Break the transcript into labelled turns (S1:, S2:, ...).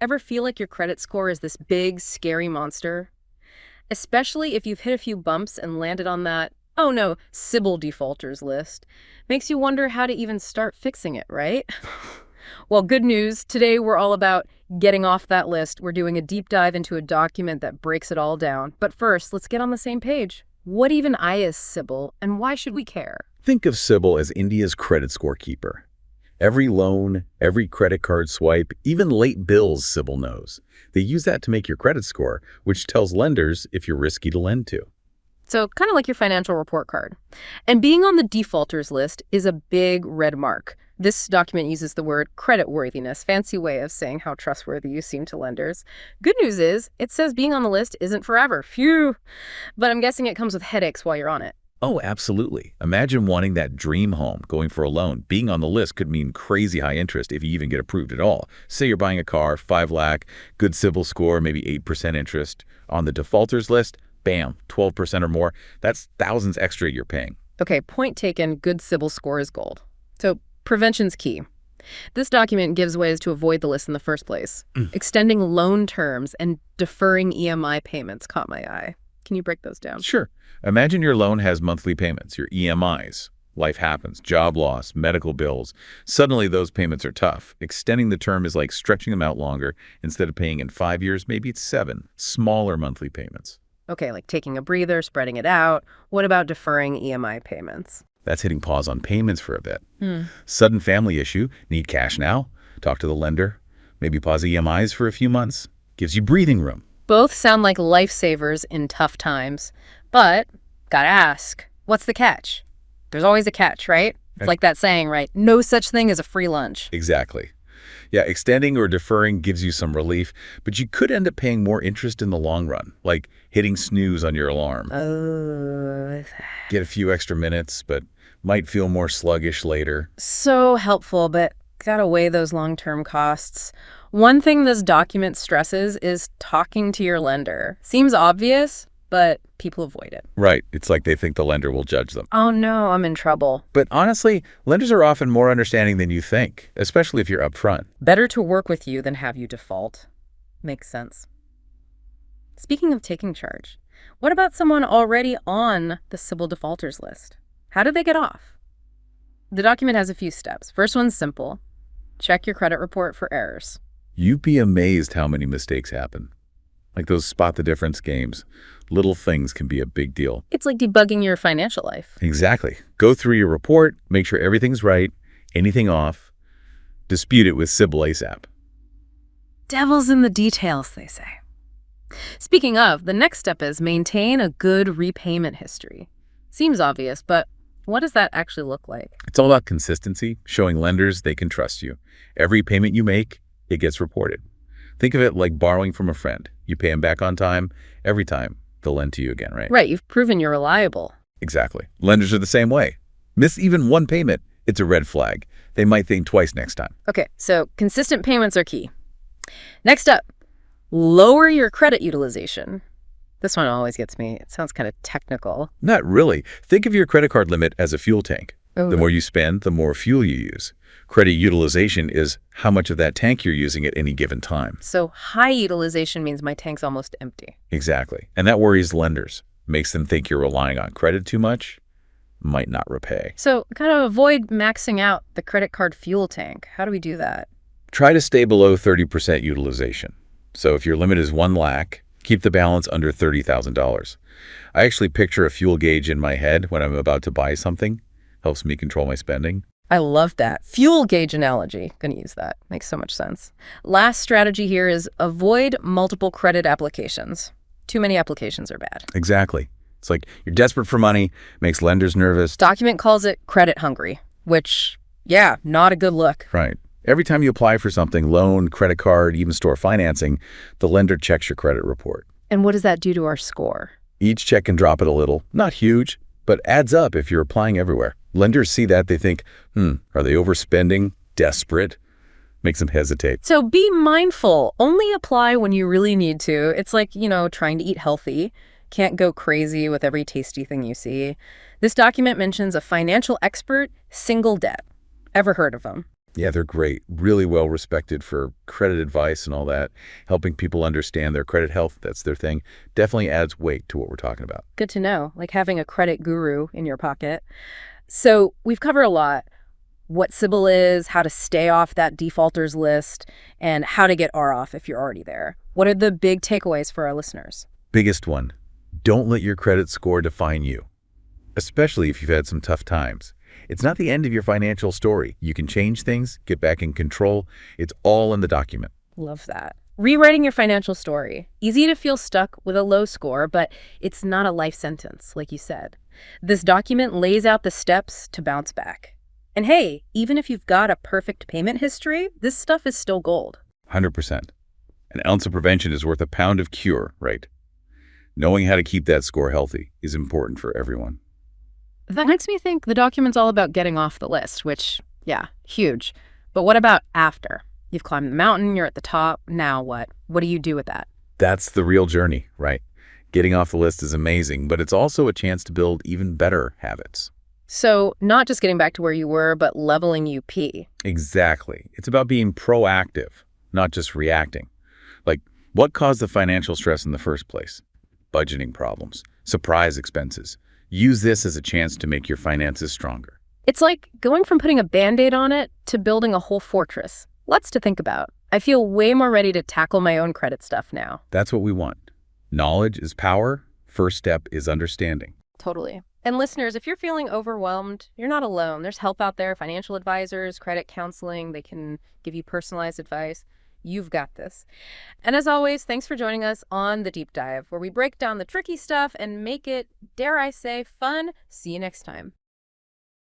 S1: Ever feel like your credit score is this big, scary monster? Especially if you've hit a few bumps and landed on that, oh no, CIBIL Defaulters List. Makes you wonder how to even start fixing it, right? Well, good news. Today we're all about getting off that list. We're doing a deep dive into a document that breaks it all down. But first, let's get on the same page. What even is CIBIL, and why should we care?
S2: Think of CIBIL as India's credit score keeper. Every loan, every credit card swipe, even late bills, CIBIL knows. They use that to make your credit score, which tells lenders if you're risky to lend to.
S1: So kind of like your financial report card. And being on the defaulters list is a big red mark. This document uses the word creditworthiness, fancy way of saying how trustworthy you seem to lenders. Good news is, it says being on the list isn't forever. Phew! But I'm guessing it comes with headaches while you're on it.
S2: Oh, absolutely. Imagine wanting that dream home, going for a loan. Being on the list could mean crazy high interest if you even get approved at all. Say you're buying a car, 5 lakh, good CIBIL score, maybe 8% interest. On the defaulters list, bam, 12% or more. That's thousands extra you're paying.
S1: Okay, point taken, good CIBIL score is gold. So prevention's key. This document gives ways to avoid the list in the first place. Extending loan terms and deferring EMI payments caught my eye. Can you break those down?
S2: Sure. Imagine your loan has monthly payments, your EMIs. Life happens, job loss, medical bills. Suddenly those payments are tough. Extending the term is like stretching them out longer. Instead of paying in 5 years, maybe it's 7. Smaller monthly payments.
S1: Okay, like taking a breather, spreading it out. What about deferring EMI payments?
S2: That's hitting pause on payments for a bit. Sudden family issue, need cash now? Talk to the lender. Maybe pause EMIs for a few months. Gives you breathing room.
S1: Both sound like lifesavers in tough times. But, gotta ask, what's the catch? There's always a catch, right? It's like that saying, right? No such thing as a free lunch.
S2: Exactly. Yeah, extending or deferring gives you some relief, but you could end up paying more interest in the long run, like hitting snooze on your alarm. Get a few extra minutes, but might feel more sluggish later.
S1: So helpful, but gotta weigh those long-term costs. One thing this document stresses is talking to your lender. Seems obvious, but people avoid it.
S2: Right. It's like they think the lender will judge them.
S1: Oh no, I'm in trouble.
S2: But honestly, lenders are often more understanding than you think, especially if you're upfront.
S1: Better to work with you than have you default. Makes sense. Speaking of taking charge, what about someone already on the CIBIL defaulters list? How do they get off? The document has a few steps. First one's simple. Check your credit report for errors.
S2: You'd be amazed how many mistakes happen. Like those spot the difference games. Little things can be a big deal.
S1: It's like debugging your financial life.
S2: Exactly. Go through your report, make sure everything's right, anything off, dispute it with CIBIL ASAP.
S1: Devil's in the details, they say. Speaking of, the next step is maintain a good repayment history. Seems obvious, but what does that actually look like?
S2: It's all about consistency, showing lenders they can trust you. Every payment you make, it gets reported. Think of it like borrowing from a friend. You pay them back on time, every time they'll lend to you again, right?
S1: Right, you've proven you're reliable.
S2: Exactly. Lenders are the same way. Miss even one payment, it's a red flag. They might think twice next time.
S1: Okay, so consistent payments are key. Next up, lower your credit utilization. This one always gets me. It sounds kind of technical.
S2: Not really. Think of your credit card limit as a fuel tank.
S1: Oh.
S2: The more you spend, the more fuel you use. Credit utilization is how much of that tank you're using at any given time.
S1: So high utilization means my tank's almost empty.
S2: Exactly. And that worries lenders. Makes them think you're relying on credit too much. Might not repay.
S1: So kind of avoid maxing out the credit card fuel tank. How do we do that?
S2: Try to stay below 30% utilization. So if your limit is 1 lakh, keep the balance under $30,000. I actually picture a fuel gauge in my head when I'm about to buy something. Helps me control my spending.
S1: I love that. Fuel gauge analogy. Gonna use that. Makes so much sense. Last strategy here is avoid multiple credit applications. Too many applications are bad.
S2: Exactly. It's like you're desperate for money, makes lenders nervous.
S1: Document calls it credit hungry, which, yeah, not a good look.
S2: Right. Every time you apply for something, loan, credit card, even store financing, the lender checks your credit report.
S1: And what does that do to our score?
S2: Each check can drop it a little. Not huge, but adds up if you're applying everywhere. Lenders see that, they think, are they overspending? Desperate? Makes them hesitate.
S1: So be mindful. Only apply when you really need to. It's like, trying to eat healthy. Can't go crazy with every tasty thing you see. This document mentions a financial expert, SingleDebt. Ever heard of them?
S2: Yeah, they're great. Really well respected for credit advice and all that. Helping people understand their credit health, that's their thing. Definitely adds weight to what we're talking about.
S1: Good to know, like having a credit guru in your pocket. So we've covered a lot. What CIBIL is, how to stay off that defaulters list, and how to get R off if you're already there. What are the big takeaways for our listeners?
S2: Biggest one, don't let your credit score define you, especially if you've had some tough times. It's not the end of your financial story. You can change things, get back in control. It's all in the document.
S1: Love that. Rewriting your financial story. Easy to feel stuck with a low score, but it's not a life sentence, like you said. This document lays out the steps to bounce back. And hey, even if you've got a perfect payment history, this stuff is still gold.
S2: 100%. An ounce of prevention is worth a pound of cure, right? Knowing how to keep that score healthy is important for everyone.
S1: That makes me think the document's all about getting off the list, which, yeah, huge. But what about after? You've climbed the mountain, you're at the top. Now what? What do you do with that?
S2: That's the real journey, right? Getting off the list is amazing, but it's also a chance to build even better habits.
S1: So not just getting back to where you were, but leveling UP.
S2: Exactly. It's about being proactive, not just reacting. Like, what caused the financial stress in the first place? Budgeting problems, surprise expenses. Use this as a chance to make your finances stronger.
S1: It's like going from putting a Band-Aid on it to building a whole fortress. Lots to think about. I feel way more ready to tackle my own credit stuff now.
S2: That's what we want. Knowledge is power. First step is understanding.
S1: Totally. And listeners, if you're feeling overwhelmed, you're not alone. There's help out there, financial advisors, credit counseling. They can give you personalized advice. You've got this. And as always, thanks for joining us on The Deep Dive, where we break down the tricky stuff and make it, dare I say, fun. See you next time.